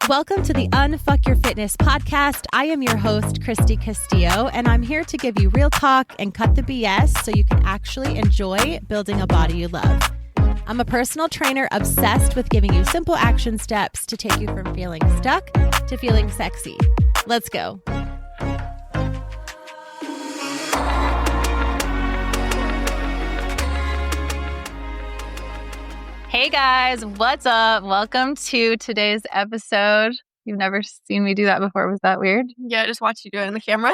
Welcome to the Unfuck Your Fitness podcast. I am your host, Kristy Castillo, and I'm here to give you real talk and cut the BS so you can actually enjoy building a body you love. I'm a personal trainer obsessed with giving you simple action steps to take you from feeling stuck to feeling sexy. Let's go. Hey guys, what's up? Welcome to today's episode. You've never seen me do that before. Was that weird? Yeah, I just watched you do it in the camera.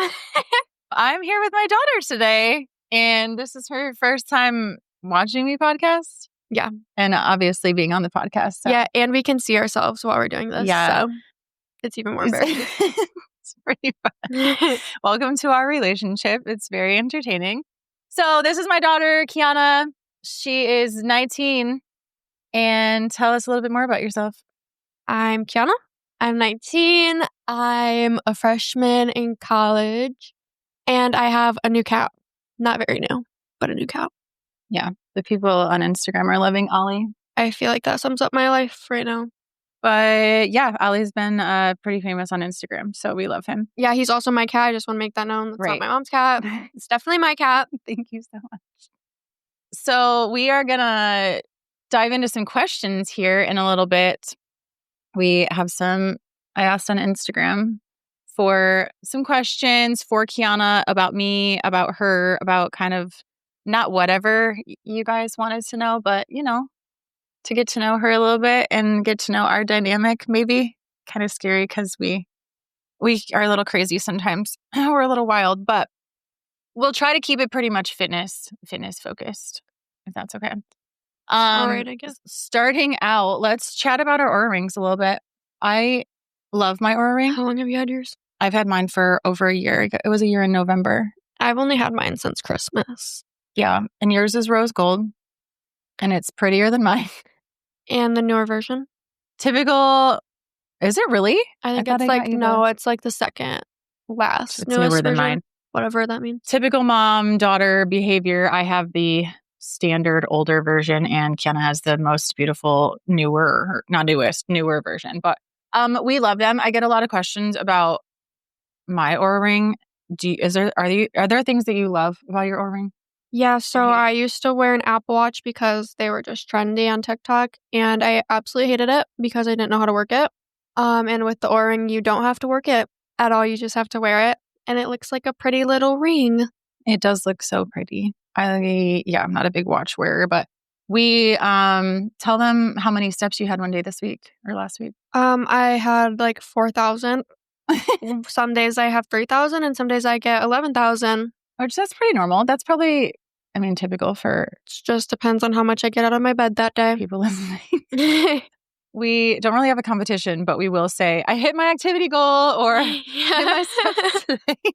I'm here with my daughter today, and this is her first time watching me podcast. Yeah. And obviously being on the podcast. So. Yeah, and we can see ourselves while we're doing this. Yeah. So it's even more embarrassing. It's pretty fun. Welcome to our relationship. It's very entertaining. So this is my daughter, Kiana. She is 19. And tell us a little bit more about yourself. I'm Kiana. I'm 19. I'm a freshman in college. And I have a new cat. Not very new, but a new cat. Yeah. The people on Instagram are loving Ollie. I feel like that sums up my life right now. But yeah, Ollie's been pretty famous on Instagram. So we love him. Yeah, he's also my cat. I just want to make that known. It's right. not my mom's cat. It's definitely my cat. Thank you so much. So we are going to dive into some questions here in a little bit. We have I asked on Instagram for some questions for Kiana about me, about her, about kind of not whatever you guys wanted to know, but, to get to know her a little bit and get to know our dynamic, maybe. Kind of scary because we are a little crazy sometimes. We're a little wild, but we'll try to keep it pretty much fitness focused, if that's okay. All right, I guess. Starting out, let's chat about our Oura Rings a little bit. I love my Oura Ring. How long have you had yours? I've had mine for over a year. It was a year in November. I've only had mine since Christmas. Yeah, and yours is rose gold, and it's prettier than mine. And the newer version? Typical. Is it really? I think it's like, no, it's like the second last. It's newer than mine. Whatever that means. Typical mom-daughter behavior. I have the standard older version, and Kiana has the most beautiful newer version. But we love them. I get a lot of questions about my Oura Ring. Are there things that you love about your Oura Ring? Yeah, so I used to wear an Apple Watch because they were just trendy on TikTok, and I absolutely hated it because I didn't know how to work it. And with the Oura Ring, you don't have to work it at all. You just have to wear it, and it looks like a pretty little ring. It does look so pretty. I'm not a big watch wearer, but we tell them how many steps you had one day this week or last week. I had like 4,000. Some days I have 3,000, and some days I get 11,000. Which that's pretty normal. That's probably, typical for... It just depends on how much I get out of my bed that day. People listening. We don't really have a competition, but we will say, I hit my activity goal or I hit my steps today.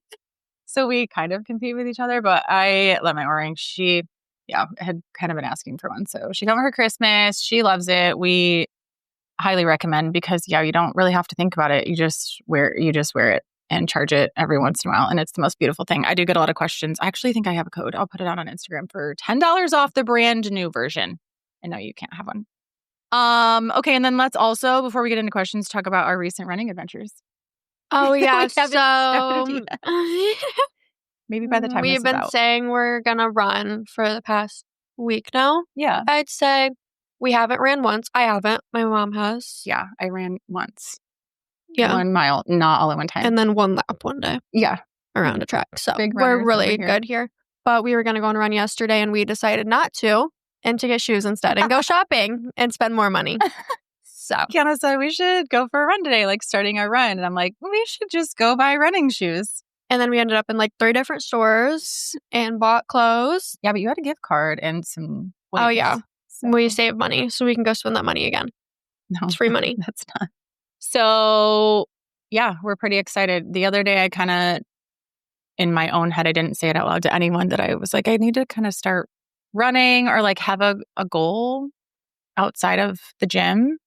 So we kind of compete with each other, but I love my Oura Ring. She, had kind of been asking for one. So she got one for Christmas. She loves it. We highly recommend because, you don't really have to think about it. You just wear it and charge it every once in a while. And it's the most beautiful thing. I do get a lot of questions. I actually think I have a code. I'll put it out on Instagram for $10 off the brand new version. And no, you can't have one. Okay. And then let's also, before we get into questions, talk about our recent running adventures. Oh, yeah. So maybe by the time we've been saying we're going to run for the past week now. Yeah. I'd say we haven't ran once. I haven't. My mom has. Yeah. I ran once. Yeah. 1 mile, not all at one time. And then 1 lap one day. Yeah. Around a track. So we're really good here. But we were going to go on a run yesterday and we decided not to and to get shoes instead and go shopping and spend more money. So Kiana said we should go for a run today, like starting our run. And I'm like, we should just go buy running shoes. And then we ended up in like 3 different stores and bought clothes. Yeah, but you had a gift card and some weights. Oh, yeah. So we saved money so we can go spend that money again. No, it's free money. That's not. So, yeah, we're pretty excited. The other day, I kind of, in my own head, I didn't say it out loud to anyone that I was like, I need to kind of start running or like have a goal outside of the gym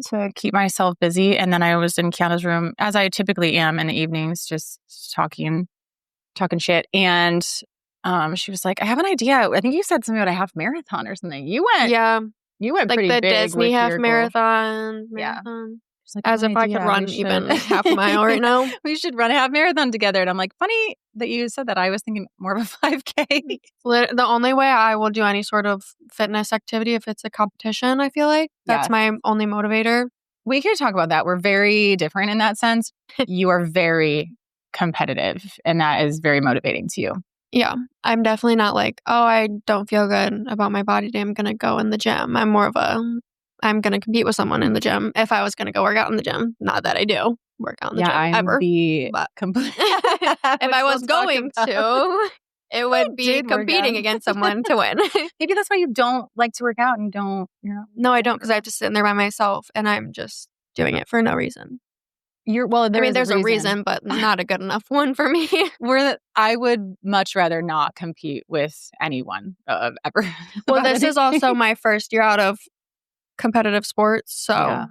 to keep myself busy. And then I was in Kiana's room, as I typically am in the evenings, just talking shit. And she was like, I have an idea. I think you said something about a half marathon or something. You went like pretty the big Disney with half your marathon. Yeah. She's like, As "Oh, if I could yeah, run we even should." half a mile right now. We should run a half marathon together. And I'm like, funny that you said that. I was thinking more of a 5K. The only way I will do any sort of fitness activity if it's a competition, I feel like. That's Yes. my only motivator. We could talk about that. We're very different in that sense. You are very competitive, and that is very motivating to you. Yeah. I'm definitely not like, oh, I don't feel good about my body today. I'm going to go in the gym. I'm more of I'm going to compete with someone in the gym if I was going to go work out in the gym. Not that I do work out in the gym ever. But if I was going to, it would be competing against someone to win. Maybe that's why you don't like to work out and No, I don't, because I have to sit in there by myself and I'm just doing it for no reason. There's a reason, but not a good enough one for me. I would much rather not compete with anyone ever. Well, this is also my first year out of competitive sports, so yeah.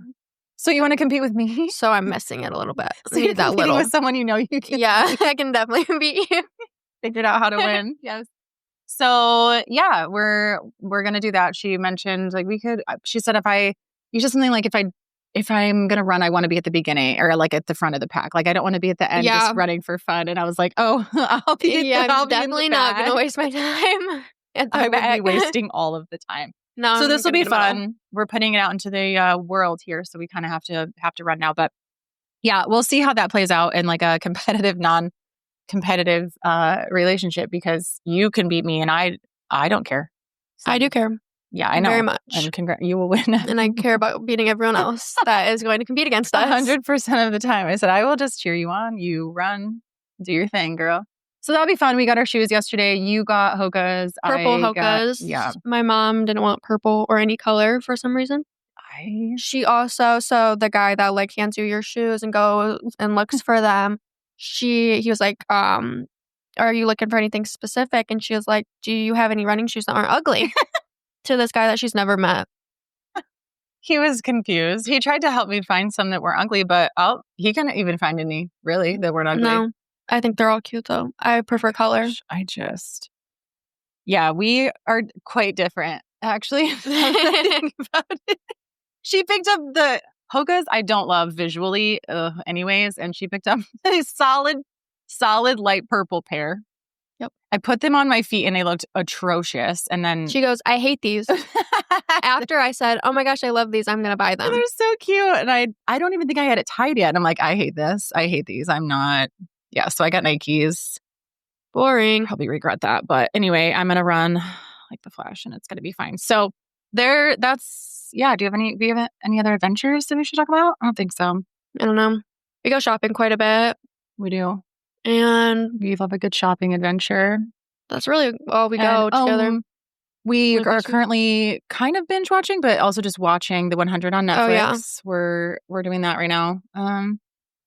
So you want to compete with me? So I'm missing it a little bit. So you're competing with someone you know you can. Yeah, I can definitely beat you. Figured out how to win. Yes. So yeah, we're gonna do that. She mentioned we could. She said you said something like if I'm gonna run, I want to be at the beginning or at the front of the pack. I don't want to be at the end just running for fun. And I was like, oh, I'll be. Yeah, I'm definitely not gonna waste my time. I would be wasting all of the time. No, so this will be fun. We're putting it out into the world here, so we kind of have to run now. But yeah, we'll see how that plays out in a competitive, non-competitive relationship because you can beat me and I don't care. So, I do care. Yeah, I know. Very much. And you will win. And I care about beating everyone else that is going to compete against us. 100% of the time. I said, I will just cheer you on. You run. Do your thing, girl. So that'll be fun. We got our shoes yesterday. You got Hoka's. Purple Hoka's. Yeah. My mom didn't want purple or any color for some reason. She also, so the guy that hands you your shoes and goes and looks for them, he was like, are you looking for anything specific? And she was like, do you have any running shoes that aren't ugly? To this guy that she's never met. He was confused. He tried to help me find some that weren't ugly, but he couldn't even find any, really, that weren't ugly. No, I think they're all cute, though. I prefer color. Yeah, we are quite different, actually. She picked up the Hoka's I don't love visually anyways, and she picked up a solid light purple pair. Yep. I put them on my feet and they looked atrocious. And then she goes, I hate these. After I said, oh my gosh, I love these. I'm going to buy them. They're so cute. And I don't even think I had it tied yet. And I'm like, I hate this. I hate these. I'm not. Yeah. So I got Nikes. Boring. Probably regret that. But anyway, I'm going to run like the Flash and it's going to be fine. So do you have any other adventures that we should talk about? I don't think so. I don't know. We go shopping quite a bit. We do. And we love a good shopping adventure. That's really all we go together. We are currently kind of binge watching, but also just watching the 100 on Netflix. Oh, yeah. We're doing that right now.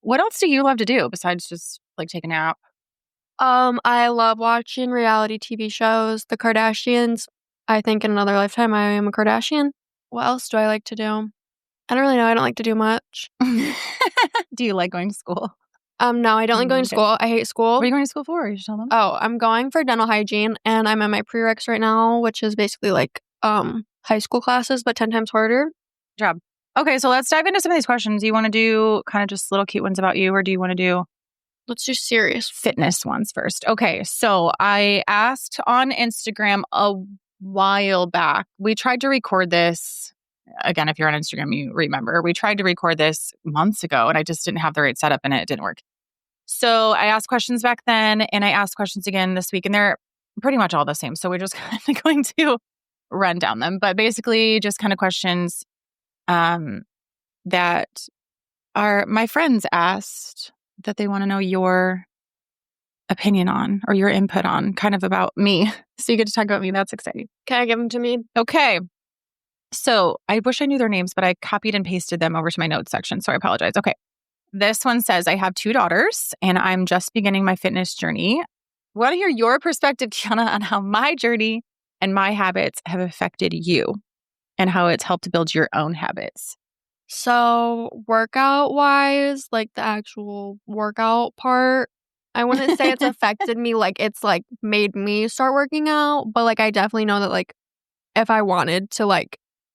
What else do you love to do besides just take a nap? I love watching reality TV shows. The Kardashians. I think in another lifetime I am a Kardashian. What else do I like to do? I don't really know. I don't like to do much. Do you like going to school? No, I don't like going to school. I hate school. What are you going to school for? You should tell them. Oh, I'm going for dental hygiene, and I'm in my prereqs right now, which is basically high school classes, but 10 times harder. Good job. Okay, so let's dive into some of these questions. Do you want to do kind of just little cute ones about you, or do you want to do... Let's do serious fitness ones first. Okay, so I asked on Instagram a while back. We tried to record this. Again, if you're on Instagram, you remember. We tried to record this months ago, and I just didn't have the right setup, and it didn't work. So I asked questions back then, and I asked questions again this week, and they're pretty much all the same. So we're just kind of going to run down them. But basically, just kind of questions that my friends asked that they want to know your opinion on or your input on, kind of about me. So you get to talk about me. That's exciting. Can I give them to me? Okay. So I wish I knew their names, but I copied and pasted them over to my notes section. So I apologize. Okay. This one says, I have 2 daughters and I'm just beginning my fitness journey. I want to hear your perspective, Kiana, on how my journey and my habits have affected you and how it's helped to build your own habits. So workout wise, the actual workout part, I wouldn't say it's affected me. It's made me start working out. But I definitely know that if I wanted to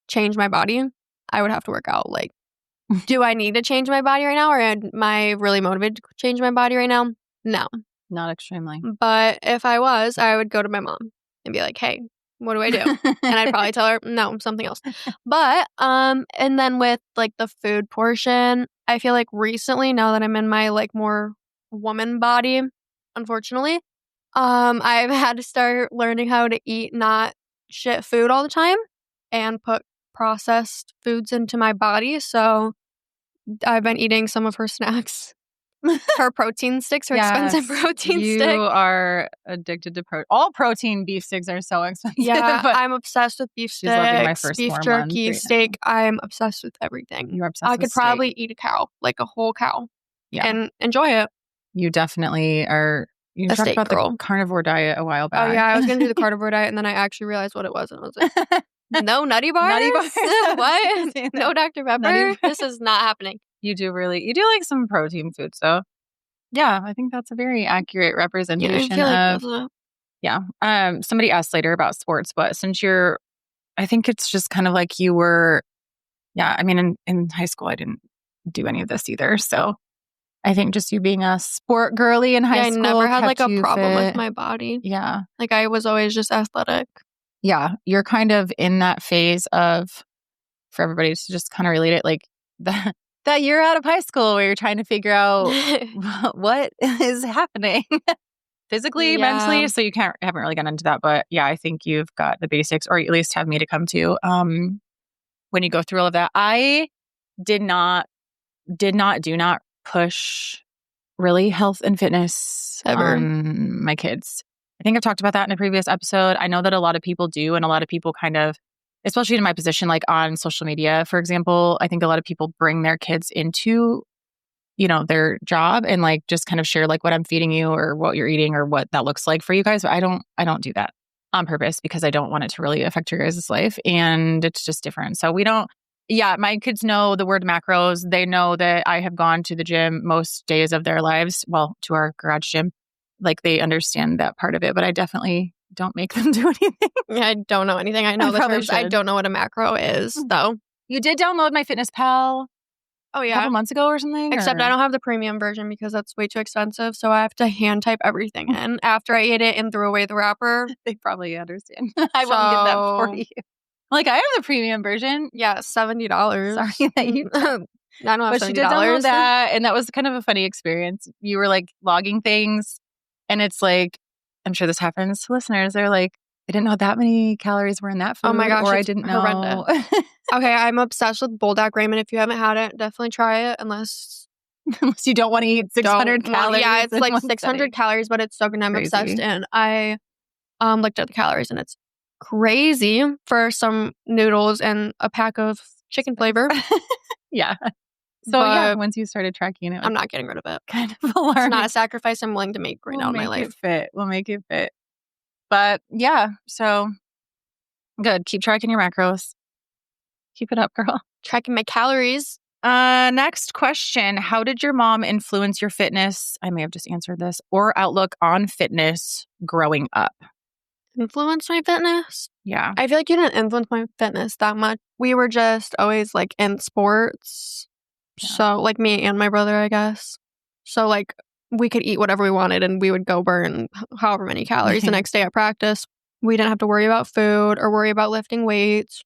change my body, I would have to work out Do I need to change my body right now, or am I really motivated to change my body right now? No. Not extremely. But if I was, I would go to my mom and be like, hey, what do I do? And I'd probably tell her, no, something else. But, and then with like the food portion, I feel like recently, now that I'm in my like more woman body, unfortunately, I've had to start learning how to eat not shit food all the time and put processed foods into my body. So I've been eating some of her snacks. Her protein sticks, her expensive protein sticks. You are addicted to protein. All protein beef sticks are so expensive. Yeah, I'm obsessed with beef She's loving my sticks, first beef jerky, steak. I'm obsessed with everything. You're obsessed I with could probably eat a cow, like a whole cow, and enjoy it. You definitely are. You talked about the carnivore diet a while back. Oh, yeah, I was going to do the carnivore diet, and then I actually realized what it was, and I was like, no nutty bars? Nutty bars? What? No Dr. Pepper? This is not happening. You do like some protein food, so yeah, I think that's a very accurate representation of. Yeah. Somebody asked later about sports, but since I think it's just kind of like you were. Yeah, I mean, in high school, I didn't do any of this either, so I think just you being a sport girly in high school, I never had like a problem fit. with my body. Yeah, like I was always just athletic. Yeah, you're kind of in that phase of, for everybody to just kind of relate it, like that year out of high school where you're trying to figure out what is happening physically, mentally. So you haven't really gotten into that, but yeah, I think you've got the basics, or at least have me to come to. When you go through all of that, I do not push really health and fitness on my kids. I think I've talked about that in a previous episode. I know that a lot of people do, and a lot of people kind of, especially in my position, like on social media, for example, I think a lot of people bring their kids into, their job and like just kind of share like what I'm feeding you or what you're eating or what that looks like for you guys. But I don't do that on purpose because I don't want it to really affect your guys' life, and it's just different. So my kids know the word macros. They know that I have gone to the gym most days of their lives. Well, to our garage gym. Like they understand that part of it, but I definitely don't make them do anything. Yeah, I don't know anything. I know the terms. I don't know what a macro is, though. You did download MyFitnessPal. Oh, yeah. A couple months ago or something? Except I don't have the premium version because that's way too expensive. So I have to hand type everything in after I ate it and threw away the wrapper. They probably understand. I won't get that for you. Like, I have the premium version. Yeah, $70. Sorry that you I don't have $70. But she did download that, and that was kind of a funny experience. You were like logging things, and it's like, I'm sure this happens to listeners. They're like, I didn't know that many calories were in that food. Oh my gosh, or I didn't know. Okay, I'm obsessed with Bulldog ramen. If you haven't had it, definitely try it. Unless you don't want to eat 600 calories. Yeah, it's like 600 calories, but it's so good. I'm obsessed, and I looked at the calories, and it's crazy for some noodles and a pack of chicken flavor. Yeah. So yeah, once you started tracking it, I'm not getting rid of it. Kind of alarming. It's not a sacrifice I'm willing to make right now in my life. We'll make it fit. But yeah, so good. Keep tracking your macros. Keep it up, girl. Tracking my calories. Next question. How did your mom influence your fitness? I may have just answered this. Or outlook on fitness growing up? Influence my fitness? Yeah. I feel like you didn't influence my fitness that much. We were just always like in sports. Yeah. So like me and my brother, I guess. So like we could eat whatever we wanted and we would go burn however many calories the next day at practice. We didn't have to worry about food or worry about lifting weights.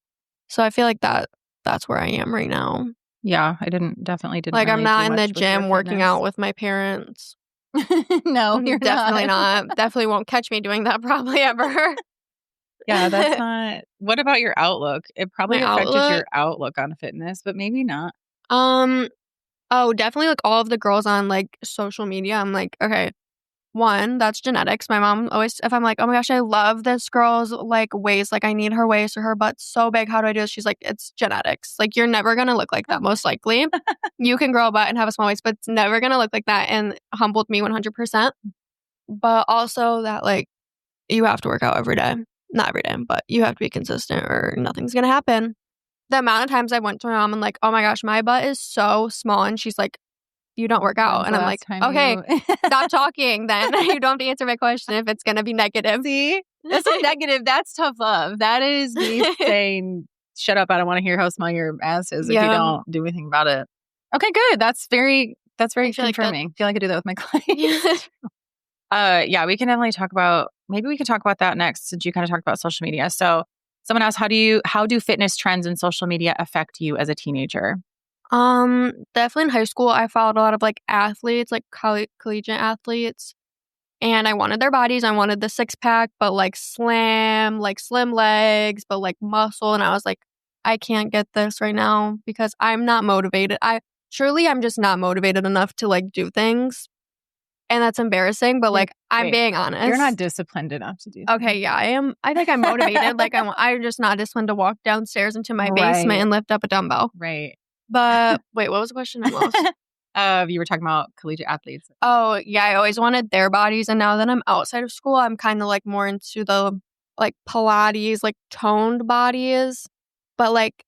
So I feel like that's where I am right now. Yeah, I definitely didn't. Like really I'm not in the gym working out with my parents. No, you're definitely not. Definitely won't catch me doing that probably ever. Yeah, that's not. What about your outlook? It probably affected your outlook on fitness, but maybe not. Oh, definitely like all of the girls on like social media. I'm like, okay, one, that's genetics. My mom always, if I'm like, oh my gosh, I love this girl's like waist, like I need her waist or her butt so big. How do I do this? She's like, it's genetics. Like you're never going to look like that most likely. You can grow a butt and have a small waist, but it's never going to look like that, and humbled me 100%. But also that like you have to work out every day. Not every day, but you have to be consistent or nothing's going to happen. The amount of times I went to my mom and like, oh my gosh, my butt is so small. And she's like, you don't work out. And I'm like, okay, stop talking then. You don't have to answer my question if it's going to be negative. See? That's not negative. That's tough love. That is me saying shut up. I don't want to hear how small your ass is if you don't do anything about it. Okay, good. That's very confirming. I feel like I do that with my clients. Yeah, we can definitely talk about, maybe we can talk about that next, since you kind of talked about social media. So someone asked, how do fitness trends and social media affect you as a teenager? Definitely in high school, I followed a lot of like athletes, like collegiate athletes, and I wanted their bodies. I wanted the 6-pack, but like slim legs, but like muscle. And I was like, I can't get this right now because I'm not motivated. I'm just not motivated enough to like do things. And that's embarrassing, but like, I'm being honest. You're not disciplined enough to do that. Okay, yeah, I am. I think I'm motivated. Like, I'm just not disciplined to walk downstairs into my basement and lift up a dumbbell. Right. But wait, what was the question? I lost. You were talking about collegiate athletes. Oh, yeah, I always wanted their bodies. And now that I'm outside of school, I'm kind of like more into the like Pilates, like toned bodies. But like,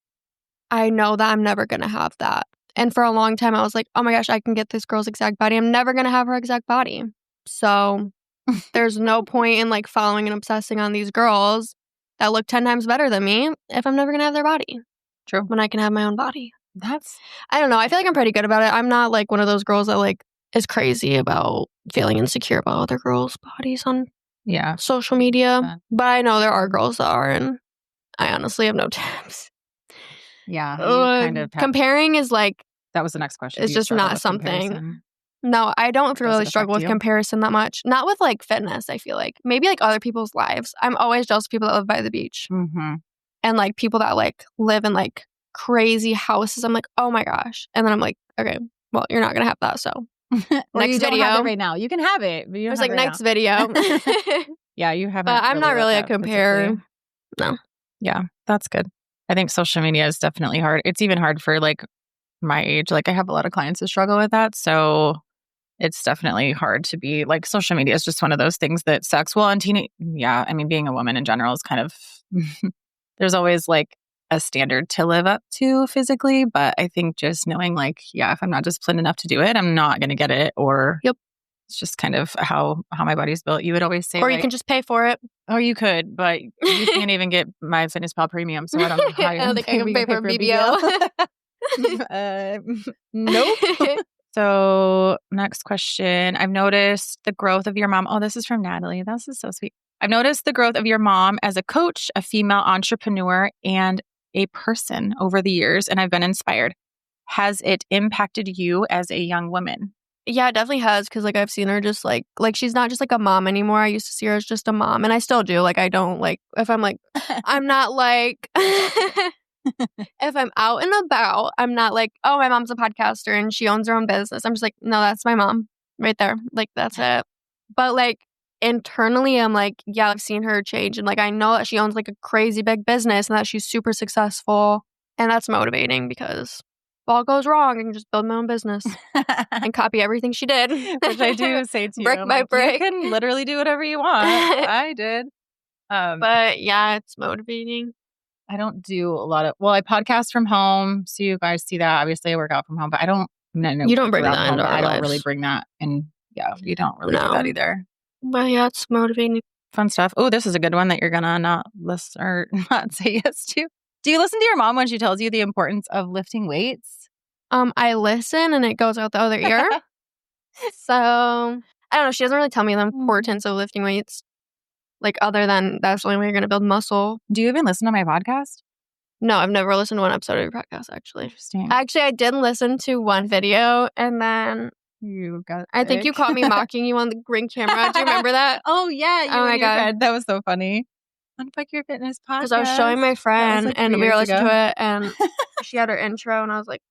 I know that I'm never going to have that. And for a long time, I was like, oh my gosh, I can get this girl's exact body. I'm never going to have her exact body. So there's no point in like following and obsessing on these girls that look 10 times better than me if I'm never going to have their body. True. When I can have my own body. I don't know. I feel like I'm pretty good about it. I'm not like one of those girls that like is crazy about feeling insecure about other girls' bodies on social media. But I know there are girls that are, and I honestly have no tips. Yeah. Kind of comparing is like, that was the next question. It's just not something. Comparison? No, I don't really struggle with comparison that much. Not with like fitness, I feel like. Maybe like other people's lives. I'm always jealous of people that live by the beach. Mm-hmm. And like people that like live in like crazy houses. I'm like, oh my gosh. And then I'm like, okay, well, you're not going to have that. So next video. Don't have it right now. You can have it. But you don't have it next video. Yeah, you haven't. But I'm not really a comparer. No. Yeah, that's good. I think social media is definitely hard. It's even hard for like my age. Like I have a lot of clients who struggle with that. So it's definitely hard to be like, social media is just one of those things that sucks. Well, I mean, being a woman in general is kind of, there's always like a standard to live up to physically. But I think just knowing like, if I'm not disciplined enough to do it, I'm not going to get it. Or it's just kind of how my body's built. You would always say, or you can just pay for it. Oh, you could, but you can't even get my FitnessPal premium, so I don't know how I don't think I can pay for a BBL. Nope. So next question. I've noticed the growth of your mom. Oh, this is from Natalie. This is so sweet. I've noticed the growth of your mom as a coach, a female entrepreneur, and a person over the years, and I've been inspired. Has it impacted you as a young woman? Yeah, it definitely has, because like I've seen her just like she's not just like a mom anymore. I used to see her as just a mom, and I still do. Like I don't like, if I'm like, I'm not like, if I'm out and about, I'm not like, oh, my mom's a podcaster and she owns her own business. I'm just like, no, that's my mom right there. Like that's it. But like internally, I'm like, yeah, I've seen her change, and like I know that she owns like a crazy big business and that she's super successful, and that's motivating because if all goes wrong, I can just build my own business and copy everything she did. Which I do say to you. Brick by brick. You can literally do whatever you want. I did. But yeah, it's motivating. I don't do a lot of, I podcast from home. So you guys see that. Obviously I work out from home, but I don't. You don't bring that into our lives. I don't really bring that. And you don't really do that either. But yeah, it's motivating. Fun stuff. Oh, this is a good one that you're going to not listen or not say yes to. Do you listen to your mom when she tells you the importance of lifting weights? I listen and it goes out the other ear. So, I don't know. She doesn't really tell me the importance of lifting weights. Like, other than that's the only way you're going to build muscle. Do you even listen to my podcast? No, I've never listened to one episode of your podcast, actually. Interesting. Actually, I did listen to one video, and then I think you caught me mocking you on the ring camera. Do you remember that? Oh, yeah. Oh, my God. That was so funny. Unfuck Your Fitness podcast. Because I was showing my friend, and we were listening to it, and she had her intro, and I was like,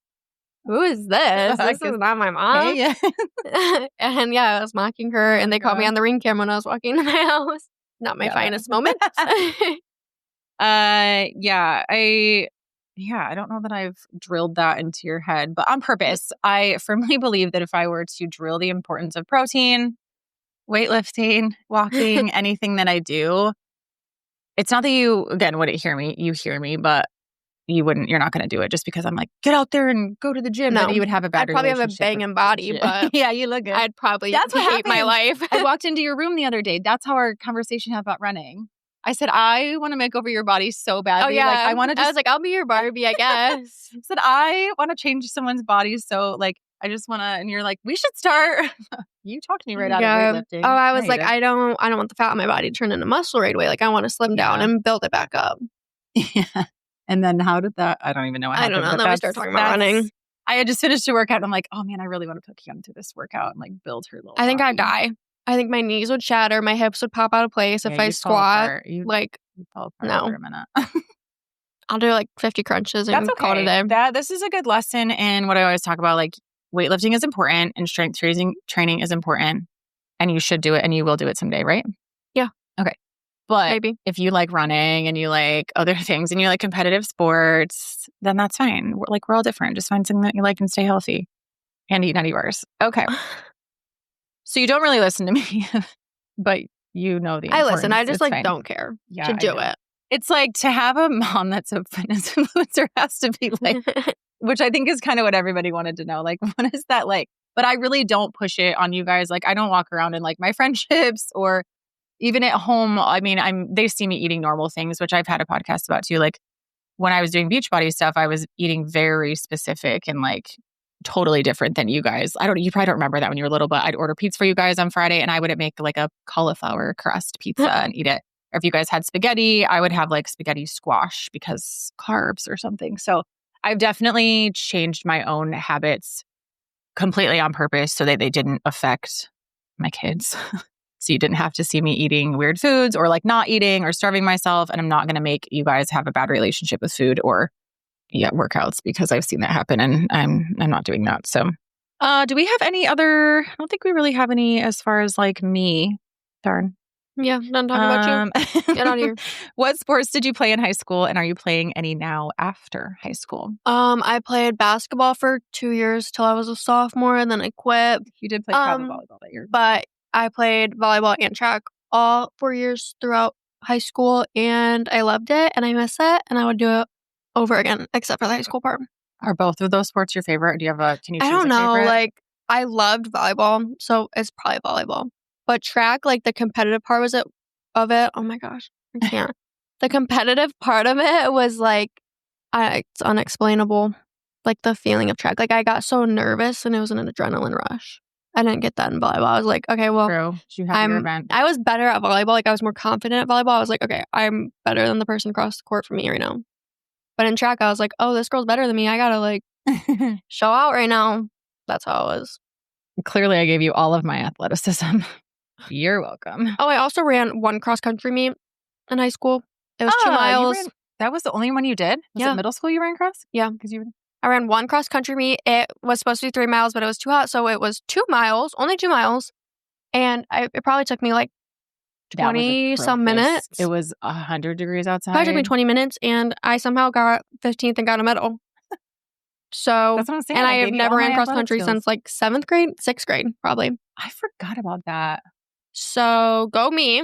who is this? This is not my mom. Hey, yeah. And I was mocking her, and they caught me on the ring camera when I was walking to my house. Not my finest moment. I don't know that I've drilled that into your head, but on purpose. I firmly believe that if I were to drill the importance of protein, weightlifting, walking, anything that I do, it's not that you, again, wouldn't hear me. You hear me, but you're not going to do it just because I'm like, get out there and go to the gym. No, you would have a bad relationship. I'd probably have a banging body, but yeah, you look good. I'd probably hate my life. I walked into your room the other day. That's how our conversation had about running. I said, I want to make over your body so badly. Oh, yeah. Like, I want to just... I was like, I'll be your Barbie, I guess. I said, I want to change someone's body. So, like, I just want to... And you're like, we should start. You talked me right out of weightlifting. Oh, I was like, it. I don't want the fat on my body to turn into muscle right away. Like, I want to slim down and build it back up. Yeah. And then how did that... I don't even know what happened. I don't know. Then we started talking about running. I had just finished a workout and I'm like, oh man, I really want to put Kiana through this workout and like build her little I think body. I'd die. I think my knees would shatter. My hips would pop out of place if I squat. You fall apart no. For a minute. I'll do like 50 crunches and call it a day. This is a good lesson in what I always talk about. Like, weightlifting is important and strength training is important. And you should do it and you will do it someday, right? Yeah. Okay. But maybe if you like running and you like other things and you like competitive sports, then that's fine. We're all different. Just find something that you like and stay healthy and eat nutty bars. Okay. So you don't really listen to me, but you know the importance. I listen. I just don't care to do it. It's like to have a mom that's a fitness influencer has to be like, which I think is kind of what everybody wanted to know. Like, what is that like? But I really don't push it on you guys. Like, I don't walk around in like my friendships or even at home. I mean, they see me eating normal things, which I've had a podcast about too. Like when I was doing Beachbody stuff, I was eating very specific and like totally different than you guys. You probably don't remember that when you were little, but I'd order pizza for you guys on Friday and I would make like a cauliflower crust pizza and eat it. Or if you guys had spaghetti, I would have like spaghetti squash because carbs or something. So I've definitely changed my own habits completely on purpose so that they didn't affect my kids. So you didn't have to see me eating weird foods or like not eating or starving myself. And I'm not going to make you guys have a bad relationship with food or workouts because I've seen that happen and I'm not doing that. So do we have any other? I don't think we really have any as far as like me. Darn. Yeah, done talking about you. Get out of here. What sports did you play in high school and are you playing any now after high school? I played basketball for 2 years till I was a sophomore and then I quit. You did play travel volleyball that year. But I played volleyball and track all 4 years throughout high school and I loved it and I miss it and I would do it over again, except for the high school part. Are both of those sports your favorite? Can you choose I don't know. Favorite? Like, I loved volleyball, so it's probably volleyball. But track, like, the competitive part of it, oh my gosh, I can't. The competitive part of it was, like, it's unexplainable. Like, the feeling of track. Like, I got so nervous, and it was an adrenaline rush. I didn't get that in volleyball. I was like, okay, well, you have your event. I was better at volleyball. Like, I was more confident at volleyball. I was like, okay, I'm better than the person across the court from me right now. But in track, I was like, oh, this girl's better than me. I gotta, like, show out right now. That's how it was. Clearly, I gave you all of my athleticism. You're welcome. Oh, I also ran one cross-country meet in high school. It was 2 miles. That was the only one you did? Was it middle school you ran cross? Yeah. I ran one cross-country meet. It was supposed to be 3 miles, but it was too hot. So it was 2 miles, only 2 miles. And it probably took me like 20-some minutes. It was 100 degrees outside. It probably took me 20 minutes, and I somehow got 15th and got a medal. So, that's what I'm saying. And I have never ran cross-country since like 7th grade, 6th grade, probably. I forgot about that. So, go me.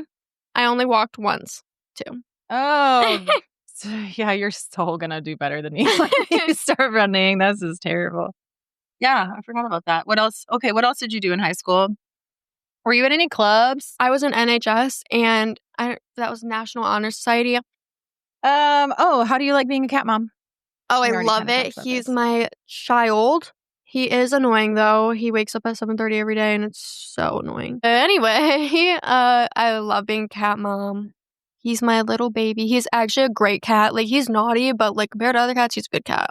I only walked once, too. Oh, so, yeah, you're so going to do better than me when you start running. This is terrible. Yeah, I forgot about that. What else? Okay, what else did you do in high school? Were you in any clubs? I was in NHS, and that was National Honor Society. How do you like being a cat mom? Oh, I love it. He's my child. He is annoying, though. He wakes up at 7:30 every day, and it's so annoying. Anyway, I love being cat mom. He's my little baby. He's actually a great cat. Like, he's naughty, but like compared to other cats, he's a good cat.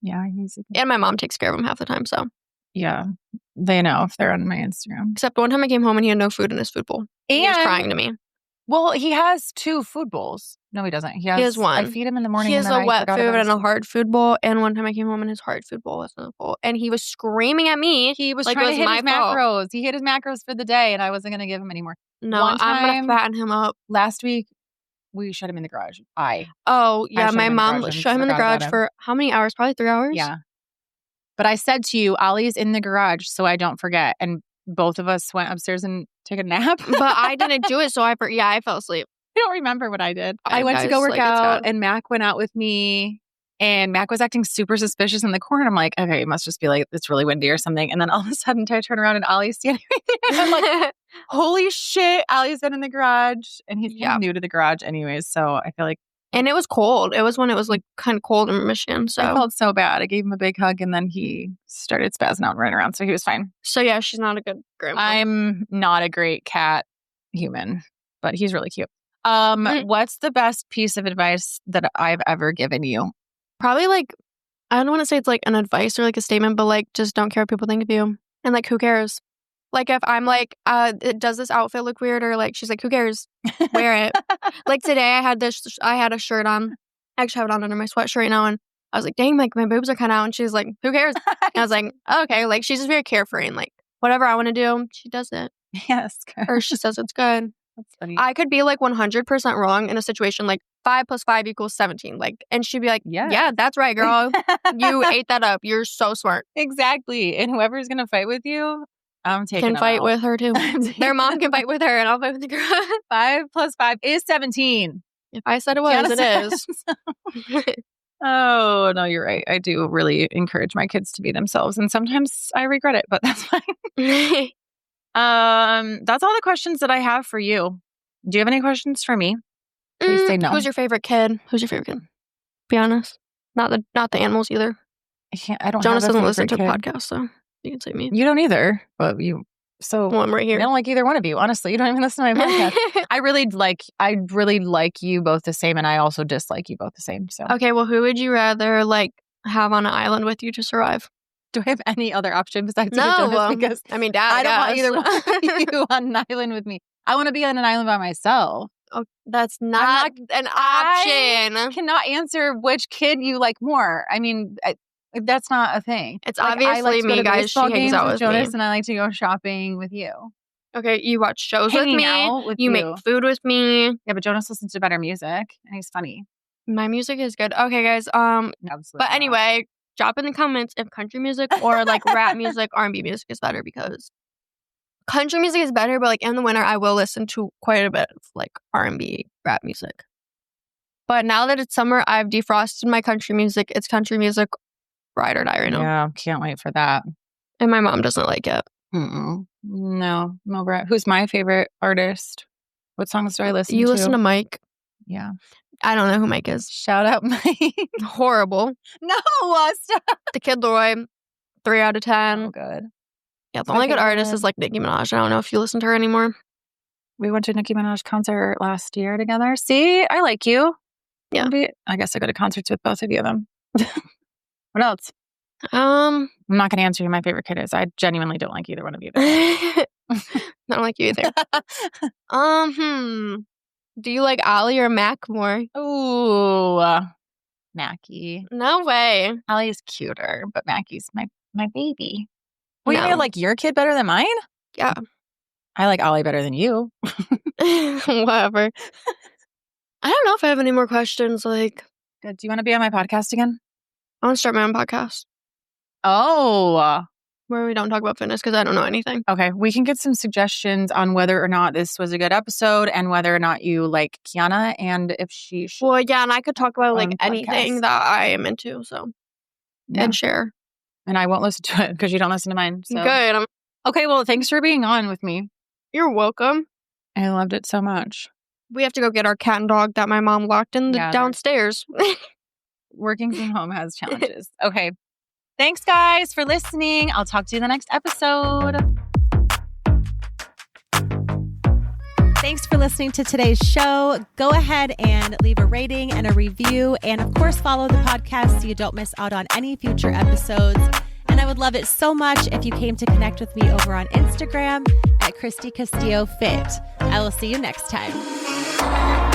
Yeah, and my mom takes care of him half the time, so. Yeah, they know if they're on my Instagram. Except one time I came home and he had no food in his food bowl. He was crying to me. Well, he has 2 food bowls. No, he doesn't. He has one. I feed him in the morning. He has a wet food and a hard food bowl. And one time I came home and his hard food bowl wasn't in the bowl. And he was screaming at me. He was trying to hit his macros. He hit his macros for the day and I wasn't going to give him any more. No, I'm going to fatten him up. Last week, we shut him in the garage. Oh, yeah. My mom shut him in the garage for how many hours? Probably 3 hours? Yeah. But I said to you, Ollie's in the garage so I don't forget. And both of us went upstairs and took a nap. But I didn't do it, so I fell asleep. I don't remember what I did. I went to go work out and Mac went out with me And Mac was acting super suspicious in the corner. I'm like, okay, it must just be like, it's really windy or something. And then all of a sudden I turn around and Ollie's standing right there. I'm like, holy shit, Ollie's been in the garage. And he's kind of new to the garage anyways. So I feel like. And it was cold. It was when it was like kind of cold in Michigan. So I felt so bad. I gave him a big hug and then he started spazzing out and running around. So he was fine. So yeah, she's not a good grandma. I'm not a great cat human, but he's really cute. What's the best piece of advice that I've ever given you? Probably like, I don't want to say it's like an advice or like a statement, but like just don't care what people think of you. And like, who cares? Like if I'm like, does this outfit look weird? Or like, she's like, who cares? Wear it. Like today I had a shirt on. I actually have it on under my sweatshirt right now. And I was like, dang, like my boobs are kind of out. And she's like, who cares? And I was like, oh, okay. Like she's just very carefree and like whatever I want to do, she does it. Yes. Or she says it's good. That's funny. I could be like 100% wrong in a situation like 5 + 5 = 17. Like, and she'd be like, yeah, that's right, girl. You ate that up. You're so smart. Exactly. And whoever's going to fight with you, I'm taking can fight out. with her too. Their mom can fight with her and I'll fight with the girl. 5 + 5 is 17. If I said it was, Kiana it is. Oh, no, you're right. I do really encourage my kids to be themselves. And sometimes I regret it, but that's fine. That's all the questions that I have for you. Do you have any questions for me? Please say no. Who's your favorite kid? Be honest. Not the animals either. I don't. Jonas have a doesn't listen to kid. podcasts, so you can say me. You don't either, but you. So well, I'm right here. I don't like either one of you. Honestly, you don't even listen to my podcast. I really like you both the same, and I also dislike you both the same. So okay, well, who would you rather like have on an island with you to survive? Do I have any other option besides no? Jonas? Because I mean, Dad, I don't want either one of you on an island with me. I want to be on an island by myself. Oh, that's not an option. I cannot answer which kid you like more. I mean, that's not a thing. It's like, obviously me, guys. She hangs out with Jonas, me. and I like to go shopping with you. Okay, you watch shows with me. With you make food with me. Yeah, but Jonas listens to better music, and he's funny. My music is good. Okay, guys. Absolutely. But anyway, drop in the comments if country music or like rap music, R&B music is better because country music is better. But like in the winter, I will listen to quite a bit of like R&B rap music. But now that it's summer, I've defrosted my country music. It's country music, ride or die right now. Yeah, can't wait for that. And my mom doesn't like it. No, Brett. Who's my favorite artist? What songs do I listen to? You listen to Mike. Yeah. I don't know who Mike is. Shout out Mike. Horrible. No, stop. The Kid Leroy, 3 out of 10. Oh, good. Yeah, the only good artist is like Nicki Minaj. I don't know if you listen to her anymore. We went to a Nicki Minaj concert last year together. See, I like you. Yeah. I guess I go to concerts with both of you then. What else? I'm not going to answer who my favorite kid is. I genuinely don't like either one of you. I don't like you either. Do you like Ollie or Mac more? Ooh, Mackie. No way. Ollie's cuter, but Mackie's my baby. Well, you like your kid better than mine? Yeah. I like Ollie better than you. Whatever. I don't know if I have any more questions. Like, do you want to be on my podcast again? I want to start my own podcast. Oh. Where we don't talk about fitness because I don't know anything. Okay. We can get some suggestions on whether or not this was a good episode and whether or not you like Kiana and if she should. Well, yeah, and I could talk about like anything that I am into, so. Yeah. And share. And I won't listen to it because you don't listen to mine. So. Good. Okay, well, thanks for being on with me. You're welcome. I loved it so much. We have to go get our cat and dog that my mom locked in the downstairs. Working from home has challenges. Okay. Thanks, guys, for listening. I'll talk to you in the next episode. Thanks for listening to today's show. Go ahead and leave a rating and a review. And of course, follow the podcast so you don't miss out on any future episodes. And I would love it so much if you came to connect with me over on Instagram at Kristy Castillo Fit. I will see you next time.